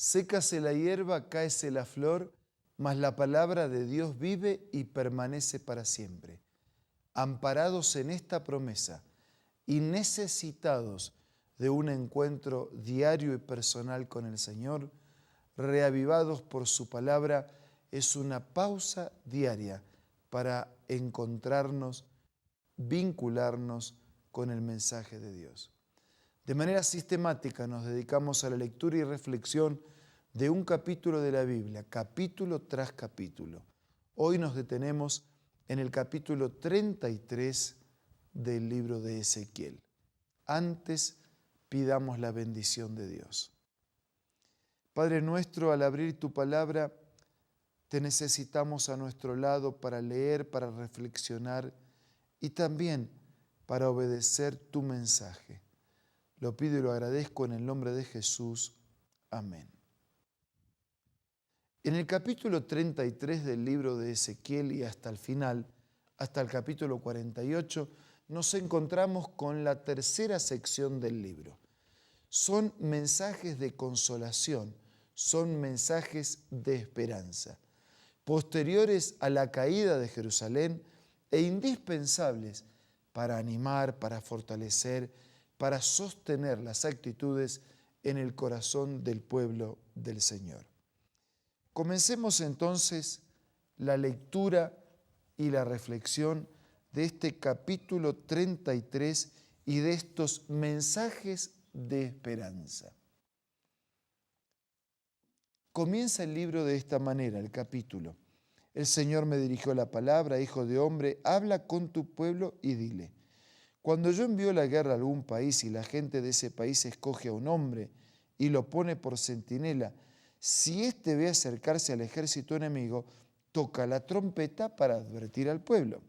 Sécase la hierba, cáese la flor, mas la palabra de Dios vive y permanece para siempre. Amparados en esta promesa y necesitados de un encuentro diario y personal con el Señor, reavivados por su palabra, es una pausa diaria para encontrarnos, vincularnos con el mensaje de Dios. De manera sistemática nos dedicamos a la lectura y reflexión de un capítulo de la Biblia, capítulo tras capítulo. Hoy nos detenemos en el capítulo 33 del libro de Ezequiel. Antes pidamos la bendición de Dios. Padre nuestro, al abrir tu palabra, te necesitamos a nuestro lado para leer, para reflexionar y también para obedecer tu mensaje. Lo pido y lo agradezco en el nombre de Jesús. Amén. En el capítulo 33 del libro de Ezequiel y hasta el final, hasta el capítulo 48, nos encontramos con la tercera sección del libro. Son mensajes de consolación, son mensajes de esperanza, posteriores a la caída de Jerusalén e indispensables para animar, para fortalecer, para sostener las actitudes en el corazón del pueblo del Señor. Comencemos entonces la lectura y la reflexión de este capítulo 33 y de estos mensajes de esperanza. Comienza el libro de esta manera, el capítulo. El Señor me dirigió la palabra, hijo de hombre, habla con tu pueblo y dile: cuando yo envío la guerra a algún país y la gente de ese país escoge a un hombre y lo pone por centinela, si éste ve acercarse al ejército enemigo, toca la trompeta para advertir al pueblo.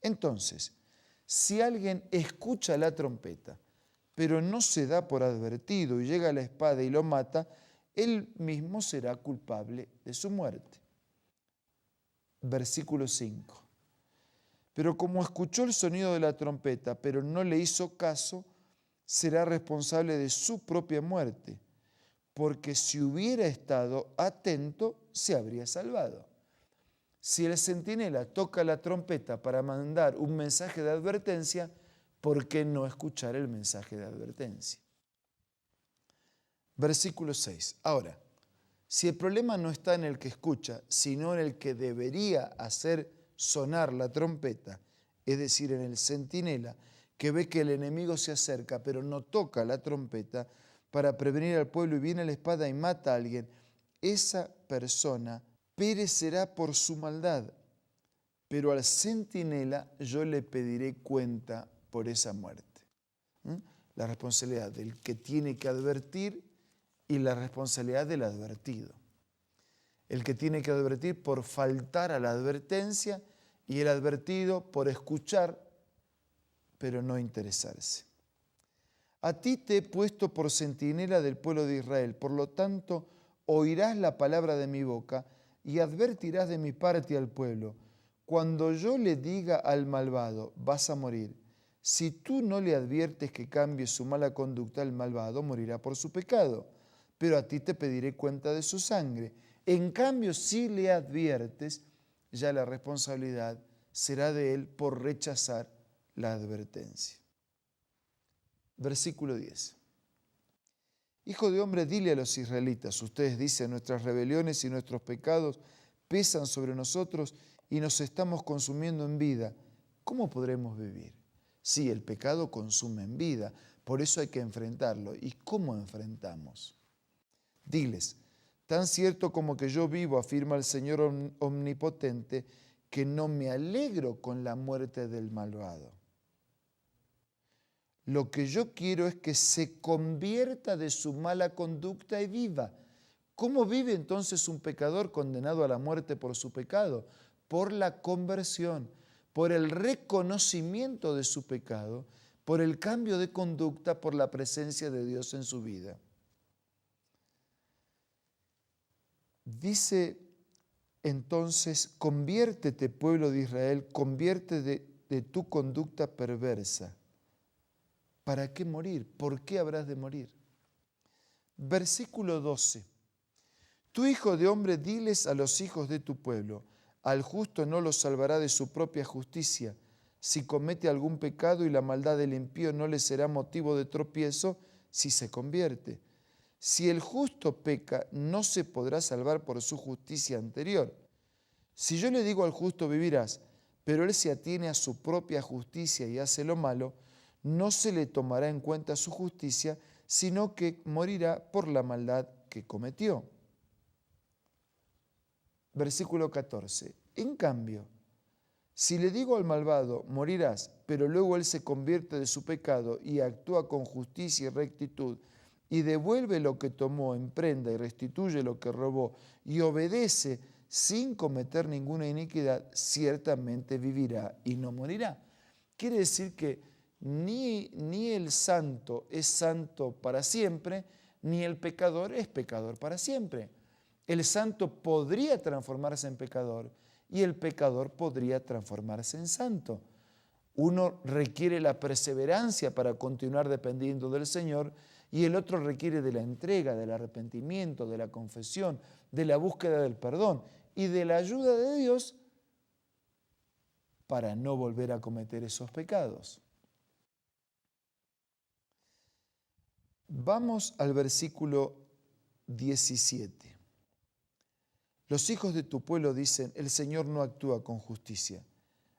Entonces, si alguien escucha la trompeta, pero no se da por advertido y llega a la espada y lo mata, él mismo será culpable de su muerte. Versículo 5. Pero como escuchó el sonido de la trompeta, pero no le hizo caso, será responsable de su propia muerte, porque si hubiera estado atento, se habría salvado. Si el centinela toca la trompeta para mandar un mensaje de advertencia, ¿por qué no escuchar el mensaje de advertencia? Versículo 6. Ahora, si el problema no está en el que escucha, sino en el que debería hacer sonar la trompeta, es decir, en el centinela, que ve que el enemigo se acerca, pero no toca la trompeta para prevenir al pueblo y viene la espada y mata a alguien, esa persona perecerá por su maldad, pero al centinela yo le pediré cuenta por esa muerte. La responsabilidad del que tiene que advertir y la responsabilidad del advertido. El que tiene que advertir por faltar a la advertencia y el advertido por escuchar, pero no interesarse. A ti te he puesto por centinela del pueblo de Israel, por lo tanto oirás la palabra de mi boca y advertirás de mi parte al pueblo. Cuando yo le diga al malvado, vas a morir, si tú no le adviertes que cambie su mala conducta, el malvado morirá por su pecado, pero a ti te pediré cuenta de su sangre. En cambio, si le adviertes, ya la responsabilidad será de él por rechazar la advertencia. Versículo 10. Hijo de hombre, dile a los israelitas, ustedes dicen, nuestras rebeliones y nuestros pecados pesan sobre nosotros y nos estamos consumiendo en vida. ¿Cómo podremos vivir? Sí, el pecado consume en vida, por eso hay que enfrentarlo. ¿Y cómo enfrentamos? Diles, tan cierto como que yo vivo, afirma el Señor omnipotente, que no me alegro con la muerte del malvado. Lo que yo quiero es que se convierta de su mala conducta y viva. ¿Cómo vive entonces un pecador condenado a la muerte por su pecado? Por la conversión, por el reconocimiento de su pecado, por el cambio de conducta, por la presencia de Dios en su vida. Dice entonces, conviértete, pueblo de Israel, conviértete de tu conducta perversa. ¿Para qué morir? ¿Por qué habrás de morir? Versículo 12. Tú, hijo de hombre, diles a los hijos de tu pueblo, al justo no lo salvará de su propia justicia. Si comete algún pecado y la maldad del impío no le será motivo de tropiezo si se convierte. Si el justo peca, no se podrá salvar por su justicia anterior. Si yo le digo al justo vivirás, pero él se atiene a su propia justicia y hace lo malo, no se le tomará en cuenta su justicia, sino que morirá por la maldad que cometió. Versículo 14. En cambio, si le digo al malvado, morirás, pero luego él se convierte de su pecado y actúa con justicia y rectitud, y devuelve lo que tomó en prenda y restituye lo que robó, y obedece sin cometer ninguna iniquidad, ciertamente vivirá y no morirá. Quiere decir que ni el santo es santo para siempre, ni el pecador es pecador para siempre. El santo podría transformarse en pecador y el pecador podría transformarse en santo. Uno requiere la perseverancia para continuar dependiendo del Señor y el otro requiere de la entrega, del arrepentimiento, de la confesión, de la búsqueda del perdón y de la ayuda de Dios para no volver a cometer esos pecados. Vamos al versículo 17. Los hijos de tu pueblo dicen, el Señor no actúa con justicia.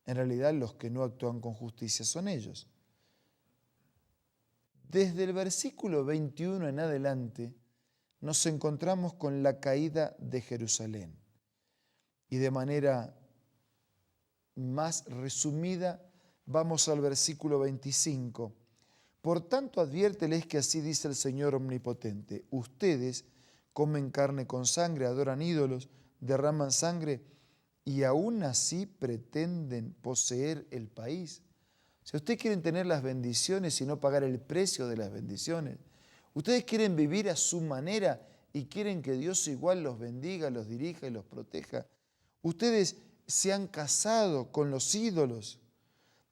En realidad, los que no actúan con justicia son ellos. Desde el versículo 21 en adelante, nos encontramos con la caída de Jerusalén. Y de manera más resumida, vamos al versículo 25. Por tanto, adviérteles que así dice el Señor Omnipotente. Ustedes comen carne con sangre, adoran ídolos, derraman sangre y aún así pretenden poseer el país. Si ustedes quieren tener las bendiciones y no pagar el precio de las bendiciones, ustedes quieren vivir a su manera y quieren que Dios igual los bendiga, los dirija y los proteja. Ustedes se han casado con los ídolos,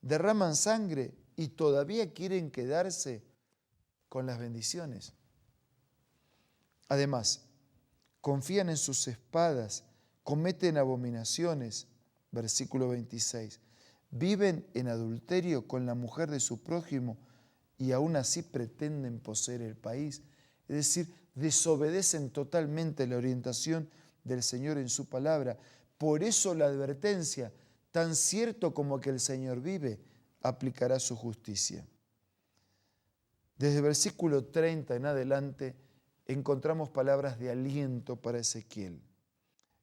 derraman sangre y todavía quieren quedarse con las bendiciones. Además, confían en sus espadas, cometen abominaciones, versículo 26. Viven en adulterio con la mujer de su prójimo y aún así pretenden poseer el país. Es decir, desobedecen totalmente la orientación del Señor en su palabra. Por eso la advertencia, tan cierto como que el Señor vive, aplicará su justicia. Desde el versículo 30 en adelante encontramos palabras de aliento para Ezequiel.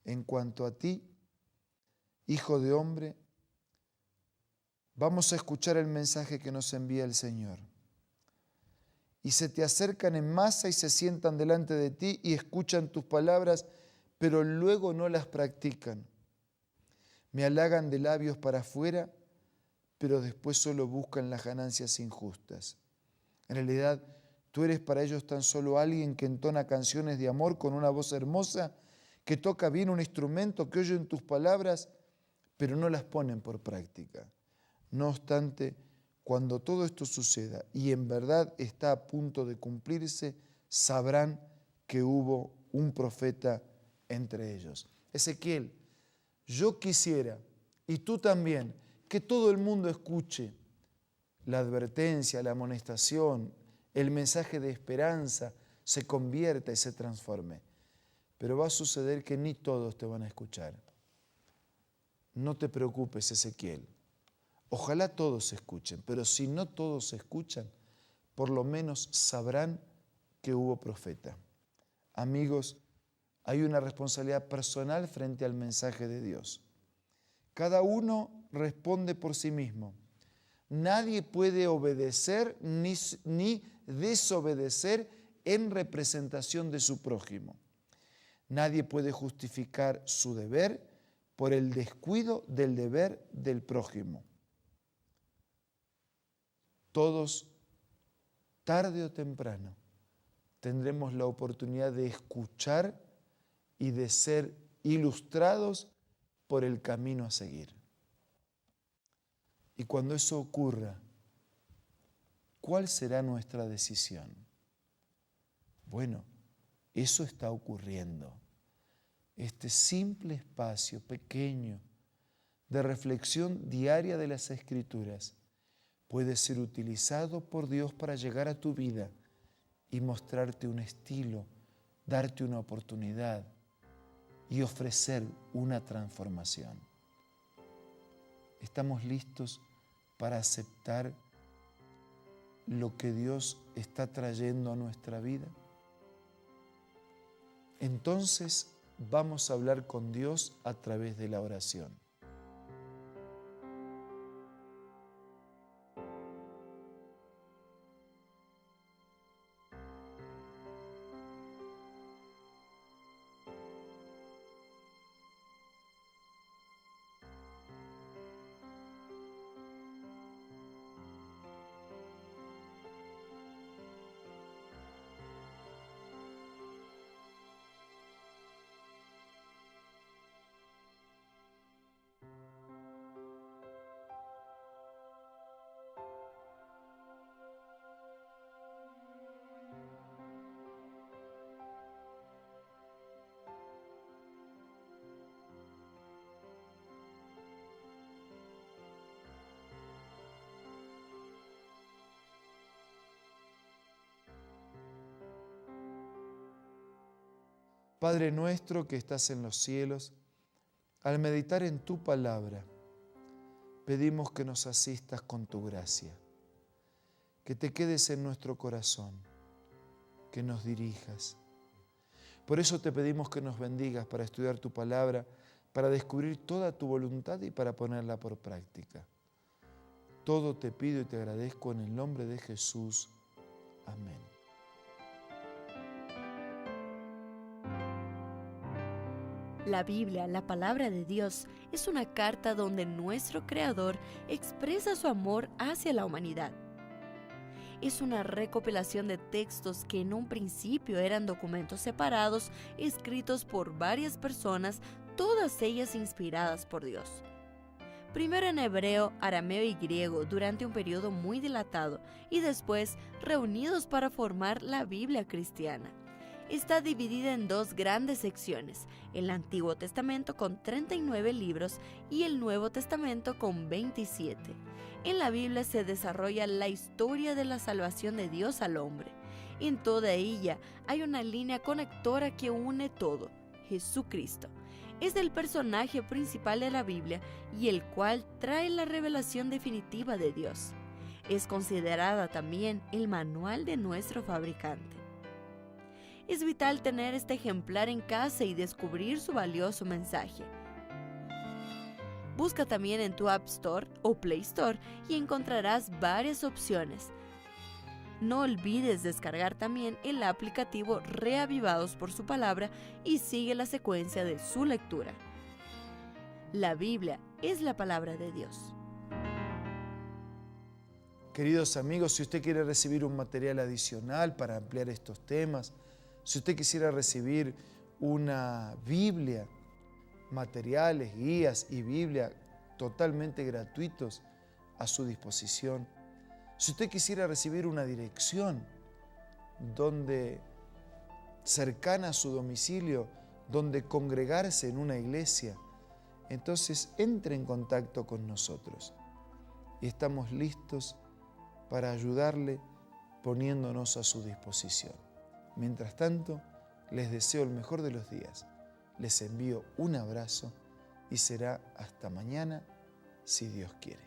En cuanto a ti, hijo de hombre, vamos a escuchar el mensaje que nos envía el Señor. Y se te acercan en masa y se sientan delante de ti y escuchan tus palabras, pero luego no las practican. Me halagan de labios para afuera, pero después solo buscan las ganancias injustas. En realidad, tú eres para ellos tan solo alguien que entona canciones de amor con una voz hermosa, que toca bien un instrumento, que oyen tus palabras, pero no las ponen por práctica. No obstante, cuando todo esto suceda y en verdad está a punto de cumplirse, sabrán que hubo un profeta entre ellos. Ezequiel, yo quisiera, y tú también, que todo el mundo escuche la advertencia, la amonestación, el mensaje de esperanza, se convierta y se transforme. Pero va a suceder que ni todos te van a escuchar. No te preocupes, Ezequiel. Ojalá todos escuchen, pero si no todos escuchan, por lo menos sabrán que hubo profeta. Amigos, hay una responsabilidad personal frente al mensaje de Dios. Cada uno responde por sí mismo. Nadie puede obedecer ni desobedecer en representación de su prójimo. Nadie puede justificar su deber por el descuido del deber del prójimo. Todos, tarde o temprano, tendremos la oportunidad de escuchar y de ser ilustrados por el camino a seguir. Y cuando eso ocurra, ¿cuál será nuestra decisión? Bueno, eso está ocurriendo. este simple espacio pequeño de reflexión diaria de las Escrituras puede ser utilizado por Dios para llegar a tu vida y mostrarte un estilo, darte una oportunidad y ofrecer una transformación. ¿Estamos listos para aceptar lo que Dios está trayendo a nuestra vida? Entonces vamos a hablar con Dios a través de la oración. Padre nuestro que estás en los cielos, al meditar en tu palabra, pedimos que nos asistas con tu gracia, que te quedes en nuestro corazón, que nos dirijas. Por eso te pedimos que nos bendigas para estudiar tu palabra, para descubrir toda tu voluntad y para ponerla por práctica. Todo te pido y te agradezco en el nombre de Jesús. Amén. La Biblia, la palabra de Dios, es una carta donde nuestro Creador expresa su amor hacia la humanidad. Es una recopilación de textos que en un principio eran documentos separados, escritos por varias personas, todas ellas inspiradas por Dios. Primero en hebreo, arameo y griego durante un periodo muy dilatado y después reunidos para formar la Biblia cristiana. Está dividida en dos grandes secciones, el Antiguo Testamento con 39 libros y el Nuevo Testamento con 27. En la Biblia se desarrolla la historia de la salvación de Dios al hombre. En toda ella hay una línea conectora que une todo, Jesucristo. Es el personaje principal de la Biblia y el cual trae la revelación definitiva de Dios. Es considerada también el manual de nuestro fabricante. Es vital tener este ejemplar en casa y descubrir su valioso mensaje. Busca también en tu App Store o Play Store y encontrarás varias opciones. No olvides descargar también el aplicativo Reavivados por su palabra y sigue la secuencia de su lectura. La Biblia es la palabra de Dios. Queridos amigos, si usted quiere recibir un material adicional para ampliar estos temas, si usted quisiera recibir una Biblia, materiales, guías y Biblia totalmente gratuitos a su disposición, si usted quisiera recibir una dirección cercana a su domicilio, donde congregarse en una iglesia, entonces entre en contacto con nosotros y estamos listos para ayudarle poniéndonos a su disposición. Mientras tanto, les deseo el mejor de los días. Les envío un abrazo y será hasta mañana, si Dios quiere.